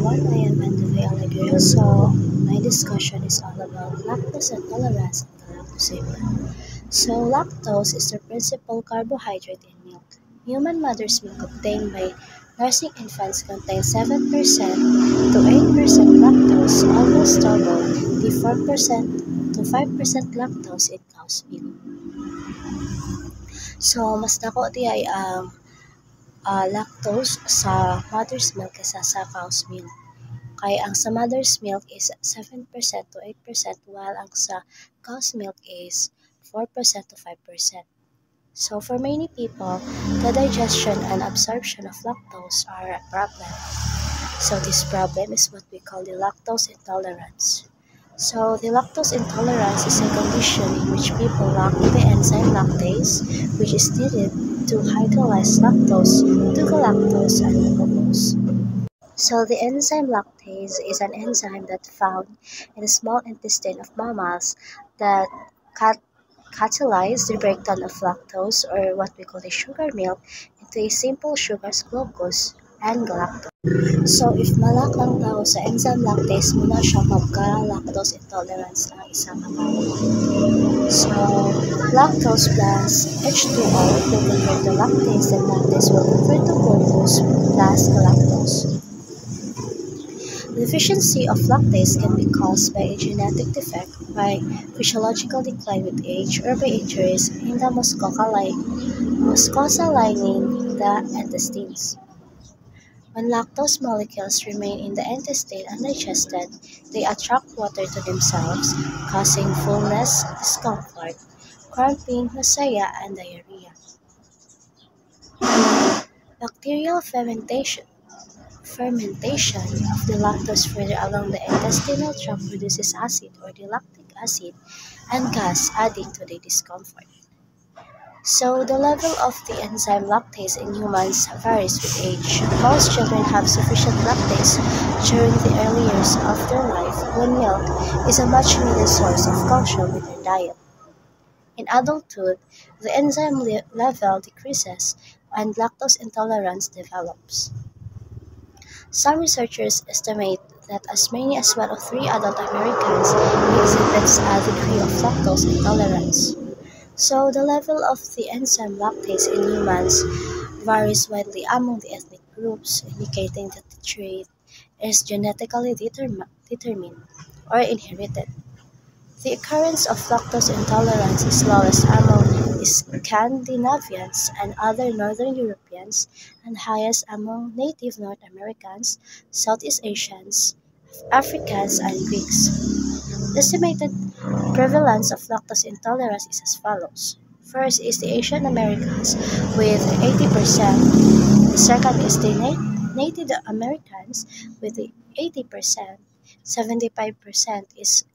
everyone, I am Andalia Alegria. So, my discussion is all about lactose intolerance and galactosemia. So, lactose is the principal carbohydrate in milk. Human mother's milk obtained by nursing infants contains 7% to 8% lactose, almost double the 4% to 5% lactose in cow's milk. So, mas dako di ay ang lactose sa mother's milk kaysa sa cow's milk. Kaya ang sa mother's milk is 7% to 8%, while ang sa cow's milk is 4% to 5%. So for many people, the digestion and absorption of lactose are a problem. So this problem is what we call the lactose intolerance. So the lactose intolerance is a condition in which people lack the enzyme lactase, which is needed to hydrolyze lactose to galactose and glucose. So the enzyme lactase is an enzyme that's found in the small intestine of mammals that catalyze the breakdown of lactose, or what we call the sugar milk, into a simple sugars glucose and galactose. So if malak ang tao sa enzyme lactase, muna siya magka-lactose intolerance ang isang tao. So lactose plus H2O will convert to lactase, and lactase will convert to glucose plus galactose. The deficiency of lactase can be caused by a genetic defect, by physiological decline with age, or by injuries in the mucosa lining the intestines. When lactose molecules remain in the intestine undigested, they attract water to themselves, causing fullness, discomfort, cramping, nausea, and diarrhea. Bacterial fermentation of the lactose further along the intestinal tract produces acid, or the lactic acid, and gas, adding to the discomfort. So the level of the enzyme lactase in humans varies with age. Most children have sufficient lactase during the early years of their life, when milk is a much needed source of calcium in their diet. In adulthood, the enzyme level decreases and lactose intolerance develops. Some researchers estimate that as many as 1 of 3 adult Americans exhibits a degree of lactose intolerance. So the level of the enzyme lactase in humans varies widely among the ethnic groups, indicating that the trait is genetically determined or inherited. The occurrence of lactose intolerance is lowest among Scandinavians and other Northern Europeans, and highest among native North Americans, Southeast Asians, Africans, and Greeks. The estimated prevalence of lactose intolerance is as follows. First is the Asian Americans with 80%. The second is the Native Americans with 80%. 75% is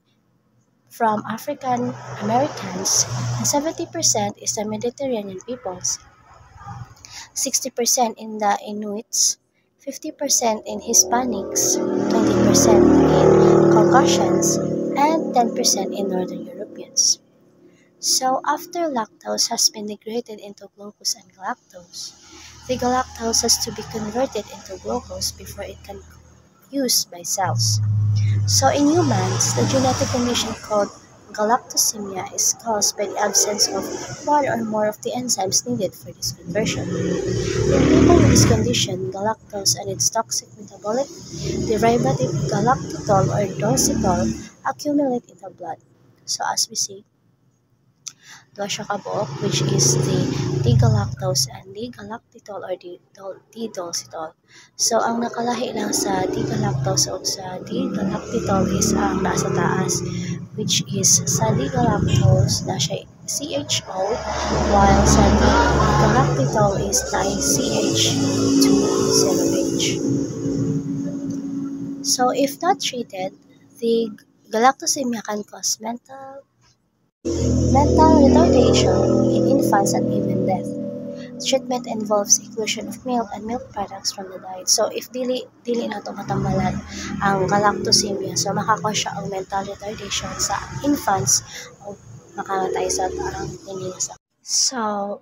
from African Americans, and 70% is the Mediterranean peoples, 60% in the Inuits, 50% in Hispanics, 20% in Caucasians, and 10% in Northern Europeans. So after lactose has been degraded into glucose and galactose, the galactose has to be converted into glucose before it can be used by cells. So in humans, the genetic condition called galactosemia is caused by the absence of one or more of the enzymes needed for this conversion. In people with this condition, galactose and its toxic metabolic derivative galactitol or inositol accumulate in the blood. So as we see, duha siya ka buok, which is the D-galactose and D-galactitol or D-dulcitol. So ang nakalahi lang sa D-galactose o sa D-galactitol is ang nasa taas, which is sa D-galactose na siya CHO, while sa D-galactitol is na CH2COH. So if not treated, the galactosemia can cause mental retardation in infants and even death. Treatment involves inclusion of milk and milk products from the diet. So if dili na ito matambalan ang galactosemia, so makakause siya ang mental retardation sa infants o makamatay sa tarang sa. So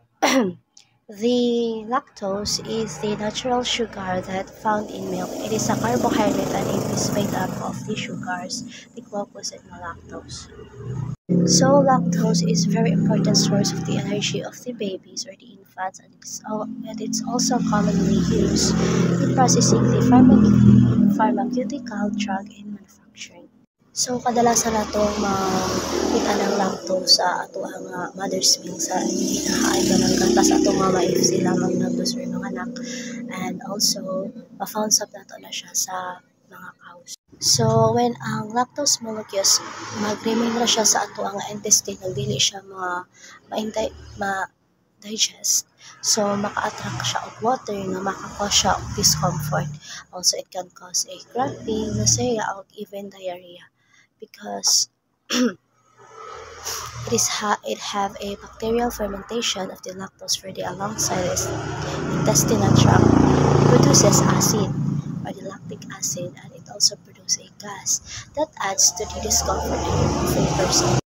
The lactose is the natural sugar that found in milk. It is a carbohydrate and it is made up of the sugars, the glucose and malactose. So lactose is a very important source of the energy of the babies or the infants, and it's also commonly used in processing the pharmaceutical drug in manufacturing. So kadalasan natong makita ng lactose sa ato ang mother's milk sa hinahaay ka ng gata sa atong mama if sila magnapos or mga anak, and also ma-found sab nato na siya sa mga cows. So when ang lactose molecules mag-remain na siya sa ato ang intestine, dili siya ma-digest. So maka-attract siya og water nga maka-cause siya og discomfort. Also it can cause a cramping, nausea, or even diarrhea because it have a bacterial fermentation of the lactose ready alongside its intestinal tract. It produces acid or the lactic acid, and it also produces a gas that adds to the discomfort and flavors.